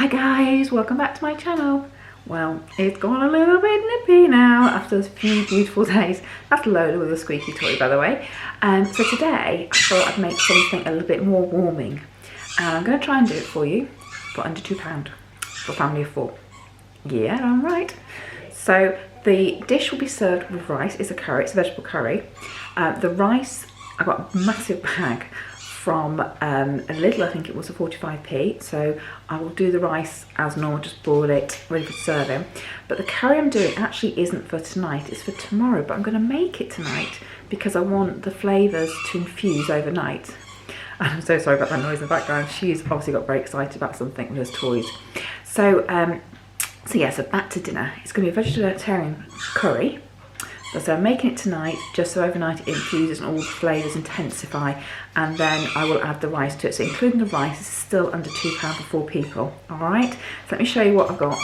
Hi guys, welcome back to my channel. Well, it's gone a little bit nippy now after a few beautiful days. That's Lola with a squeaky toy, by the way. So today I thought I'd make something a little bit more warming, and I'm going to try and do it for you for under £2 for a family of 4. Yeah, I'm right. So the dish will be served with rice. It's a curry, it's a vegetable curry. The rice, I got a massive bag from a Lidl, I think it was a 45p. So I will do the rice as normal, just boil it, ready for serving. But the curry I'm doing actually isn't for tonight, it's for tomorrow, but I'm going to make it tonight because I want the flavours to infuse overnight. I'm so sorry about that noise in the background. She's obviously got very excited about something with those toys. So yeah, so back to dinner. It's going to be a vegetarian curry. So I'm making it tonight just so overnight it infuses and all the flavours intensify, and then I will add the rice to it. So including the rice, it's still under £2 for 4 people. Alright, so let me show you what I've got.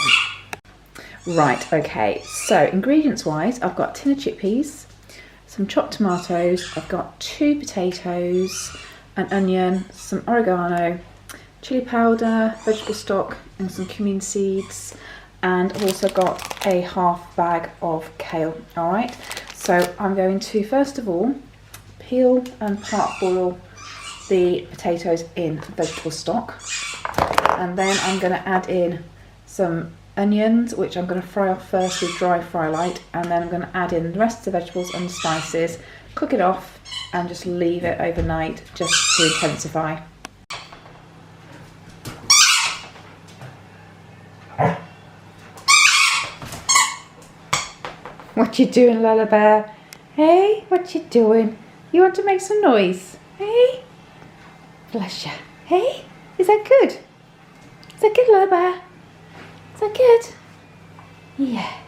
Right, okay, so ingredients wise, I've got a tin of chickpeas, some chopped tomatoes, I've got 2 potatoes, an onion, some oregano, chilli powder, vegetable stock and some cumin seeds. And I've also got a half bag of kale. Alright, so I'm going to first of all peel and part boil the potatoes in vegetable stock, and then I'm going to add in some onions, which I'm going to fry off first with dry fry light, and then I'm going to add in the rest of the vegetables and the spices, cook it off and just leave it overnight just to intensify. What you doing, Lola Bear? Hey, what you doing? You want to make some noise? Hey? Bless you. Hey? Is that good? Is that good, Lola Bear? Is that good? Yeah.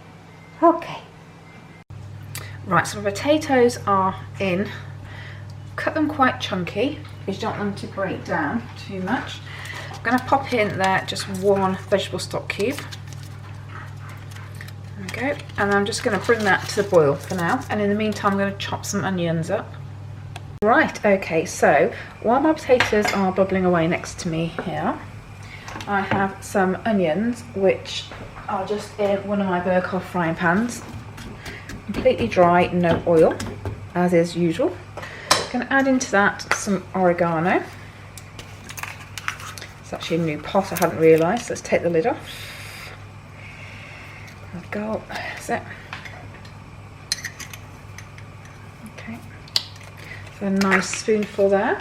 Okay. Right, so the potatoes are in. Cut them quite chunky because you don't want them to break down too much. I'm going to pop in there just 1 vegetable stock cube. Go, and I'm just going to bring that to the boil for now, and in the meantime I'm going to chop some onions up. Right, okay, so while my potatoes are bubbling away next to me here, I have some onions which are just in one of my Berghoff frying pans, completely dry, no oil, as is usual. I'm going to add into that some oregano. It's actually a new pot, I hadn't realised. Let's take the lid off. There we go, that's it. Okay, so a nice spoonful there.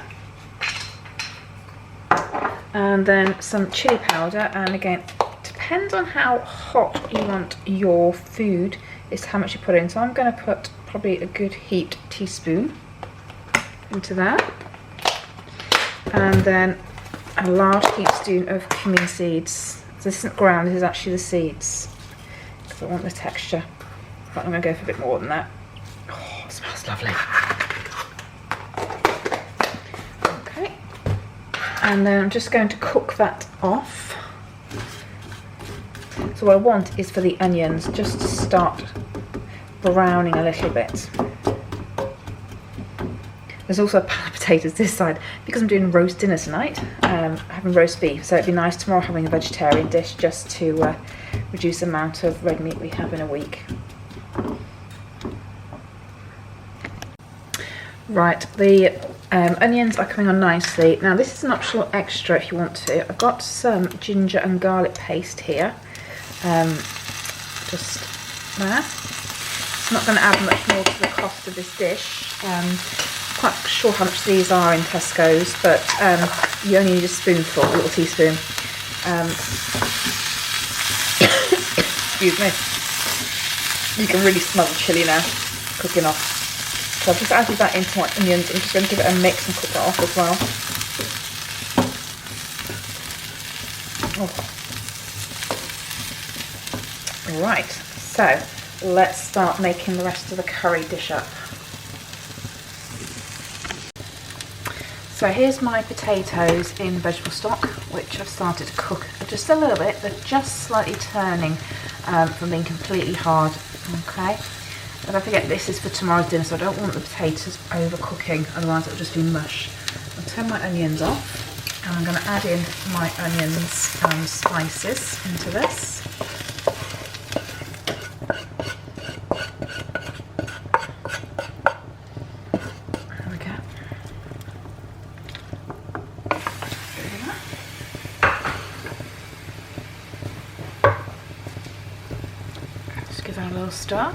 And then some chili powder, and again, depends on how hot you want your food, is how much you put in. So I'm going to put probably a good heaped teaspoon into that. And then a large heaped spoon of cumin seeds. This isn't ground, this is actually the seeds. I want the texture, but I'm going to go for a bit more than that. Oh, it smells lovely. Okay, and then I'm just going to cook that off. So what I want is for the onions just to start browning a little bit. There's also a pan of potatoes this side because I'm doing roast dinner tonight, having roast beef, so it'd be nice tomorrow having a vegetarian dish just to reduce the amount of red meat we have in a week. Right, the onions are coming on nicely. Now this is an optional extra if you want to. I've got some ginger and garlic paste here, just there. I'm not going to add much more to the cost of this dish. Quite sure how much these are in Tesco's, but you only need a spoonful, a little teaspoon. Excuse me. You can really smell the chilli now cooking off. So I've just added that into my onions. I'm just going to give it a mix and cook that off as well. Oh. Right, so let's start making the rest of the curry dish up. So here's my potatoes in vegetable stock, which I've started to cook just a little bit. They're just slightly turning from being completely hard. Okay, but don't forget this is for tomorrow's dinner, so I don't want the potatoes overcooking, otherwise it'll just be mush. I'll turn my onions off. And I'm going to add in my onions and spices into this. There we go. Just give that a little stir.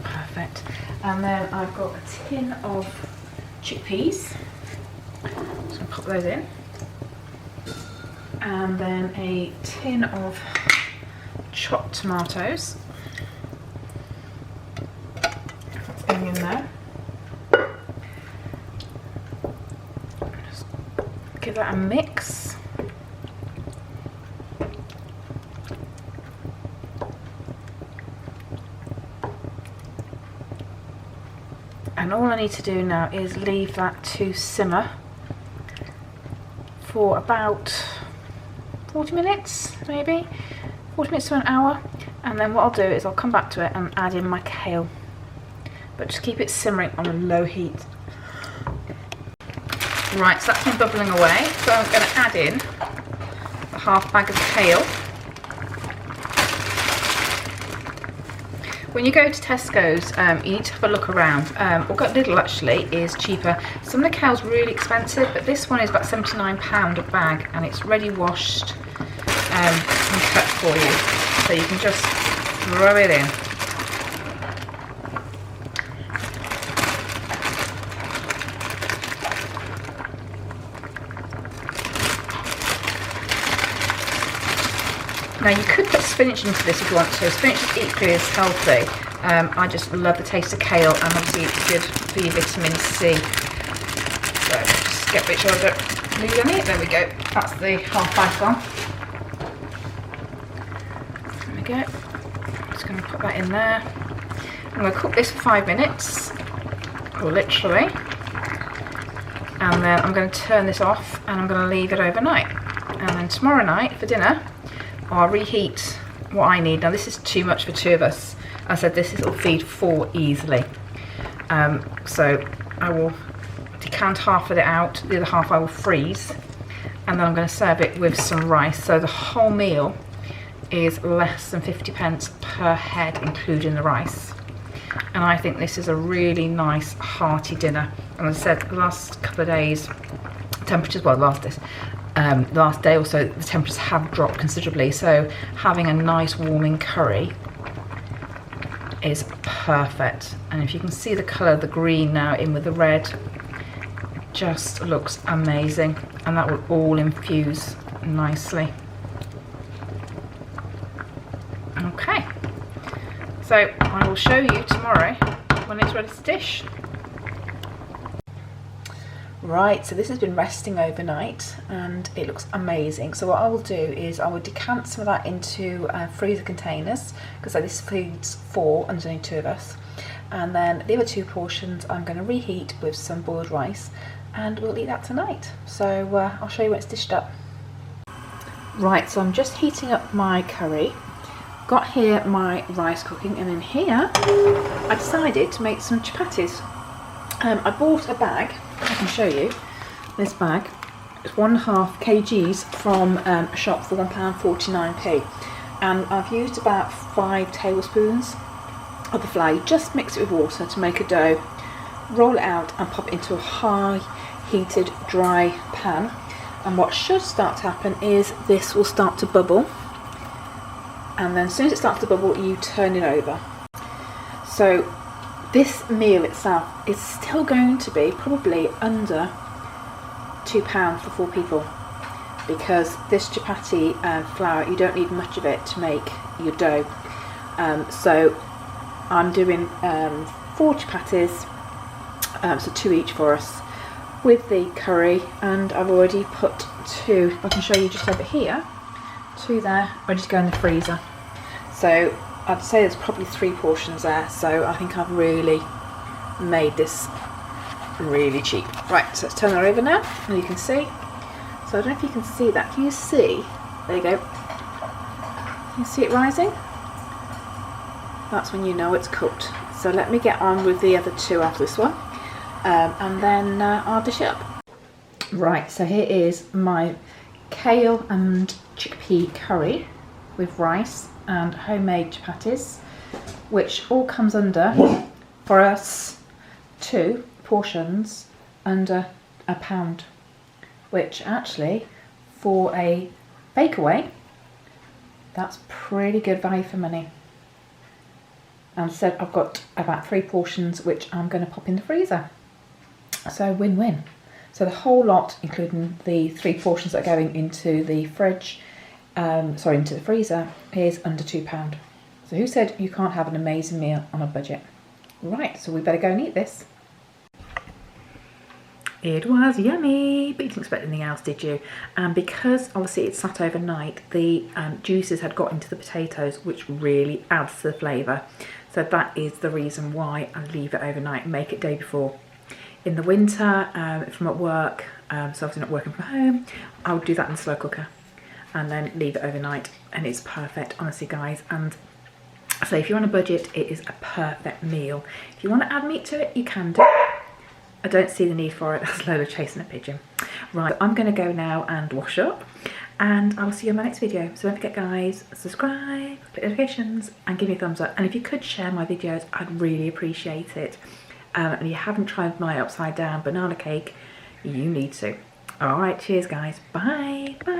Perfect. And then I've got a tin of chickpeas. Just going to pop those in. And then a tin of chopped tomatoes. That's going in there. Just give that a mix. And all I need to do now is leave that to simmer for about 40 minutes, maybe 40 minutes to an hour. And then what I'll do is I'll come back to it and add in my kale, but just keep it simmering on a low heat. Right, so that's been bubbling away. So I'm going to add in a half bag of kale. When you go to Tesco's, you need to have a look around. Or Lidl actually is cheaper. Some of the kale's really expensive, but this one is about £79 a bag, and it's ready washed and cut for you. So you can just throw it in. Now you could put spinach into this if you want to. Spinach is equally as healthy. I just love the taste of kale, and obviously it's good for your vitamin C. So just get a bit sure I don't lose any. There we go. That's the half bag gone. There we go. Just going to put that in there. I'm going to cook this for 5 minutes, literally. And then I'm going to turn this off and I'm going to leave it overnight. And then tomorrow night for dinner, I'll reheat what I need. Now this is too much for 2 of us. I said this will feed 4 easily. So I will decant half of it out, the other half I will freeze, and then I'm going to serve it with some rice. So the whole meal is less than 50p per head, including the rice. And I think this is a really nice hearty dinner. And as I said, the last couple of days, temperatures, well, the last day or so, the temperatures have dropped considerably, so having a nice warming curry is perfect. And if you can see the colour of the green now in with the red, it just looks amazing, and that will all infuse nicely. Okay, so I will show you tomorrow when it's ready to dish. Right, so this has been resting overnight and it looks amazing. So what I will do is I will decant some of that into freezer containers, because this feeds 4 and there's only 2 of us. And then the other 2 portions I'm going to reheat with some boiled rice, and we'll eat that tonight. So I'll show you when it's dished up. Right, so I'm just heating up my curry. Got here my rice cooking, and in here I decided to make some chapatis. I bought a bag. I can show you this bag. It's 1.5 kgs from a shop for £1.49p, and I've used about 5 tablespoons of the flour. You just mix it with water to make a dough, roll it out and pop it into a high heated dry pan, and what should start to happen is this will start to bubble, and then as soon as it starts to bubble you turn it over. So this meal itself is still going to be probably under £2 for 4 people, because this chapati flour, you don't need much of it to make your dough. So I'm doing 4 chapatis, so 2 each for us, with the curry, and I've already put 2, I can show you just over here, 2 there, ready to go in the freezer. So I'd say there's probably 3 portions there, so I think I've really made this really cheap. Right, so let's turn that over now, and you can see. So I don't know if you can see that. Can you see? There you go. Can you see it rising? That's when you know it's cooked. So let me get on with the other 2 after this one. and then I'll dish it up. Right, so here is my kale and chickpea curry with rice and homemade chapatis, which all comes under, for us, 2 portions under £1, which actually for a takeaway, that's pretty good value for money. And so I've got about 3 portions which I'm going to pop in the freezer. So win-win. So the whole lot, including the 3 portions that are going into the fridge, into the freezer, is under £2. So who said you can't have an amazing meal on a budget? Right, so we better go and eat this. It was yummy, but you didn't expect anything else, did you? And because obviously it sat overnight, the juices had got into the potatoes, which really adds to the flavour. So that is the reason why I leave it overnight, make it day before. In the winter, if I'm at work, so obviously not working from home, I would do that in the slow cooker and then leave it overnight, and it's perfect, honestly guys. And so if you're on a budget, it is a perfect meal. If you want to add meat to it, you can do. I don't see the need for it. That's Lola chasing a pigeon. Right, I'm going to go now and wash up, and I'll see you in my next video. So don't forget guys, subscribe, click notifications, and give me a thumbs up. And if you could share my videos, I'd really appreciate it. And if you haven't tried my upside down banana cake, you need to. Alright, cheers guys. Bye. Bye.